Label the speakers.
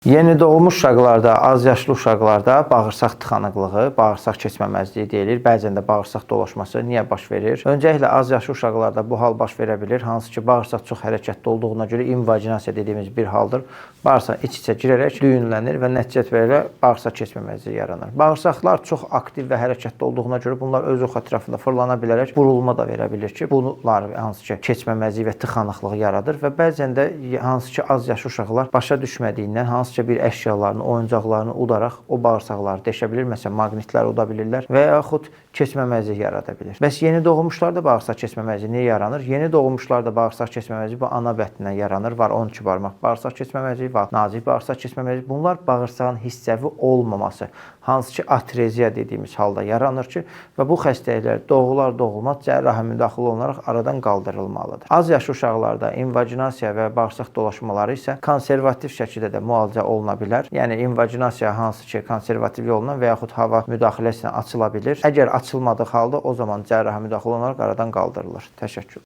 Speaker 1: Yeni doğmuş uşaqlarda, az yaşlı uşaqlarda bağırsaq tıxanıqlığı, bağırsaq keçməməzliyi deyilir. Bəzən də bağırsaq dolaşması niyə baş verir? Öncəliklə az yaşlı uşaqlarda bu hal baş verə bilir. Hansı ki, bağırsaq çox hərəkətli olduğuna görə invaginasiya dediyimiz bir haldır. Bağırsaq iç-içə girərək düyünlənir və nəticədə bağırsaq keçməməzliyi yaranır. Bağırsaqlar çox aktiv və hərəkətli olduğuna görə bunlar öz ox ətrafında fırlana bilərək burulma da verə bilir ki, bunlar hansı ki, keçməməzliyi və tıxanıqlığı yaradır və bəzən də hansı ki, az yaşlı uşaqlar başa düşmədiyindən hansıca bir əşyalarını, oyuncaqlarını udaraq o bağırsaqları deşə bilir. Məsələn, maqnitlər uda bilirlər və yaxud keçməməzlik yarada bilir. Bəs yeni doğmuşlarda bağırsaq keçməməzliyi niyə yaranır? Yeni doğmuşlarda bağırsaq keçməməzliyi bu ana bətnindən yaranır. Var 12 barmaq bağırsaq keçməməzliyi, var nazik bağırsaq keçməməzliyi. Bunlar bağırsağın hissəvi olmaması, hansı ki, atreziya dediyimiz halda yaranır ki, və bu xəstəliklər doğular-doğulmaz cərrahi müdaxilə olunaraq aradan qaldırılmalıdır. Az yaşlı uşaqlarda invaginasiya və bağırsaq dolaşmaları isə konservativ şəkildə də müalicə oluna bilər. Yəni invaginasiya hansı ki, konservativ yolla və yaxud hava müdaxiləsi ilə açıla bilir. Əgər açılmadığı halda o zaman cərrahi müdaxilə olunaraq aradan qaldırılır. Təşəkkür.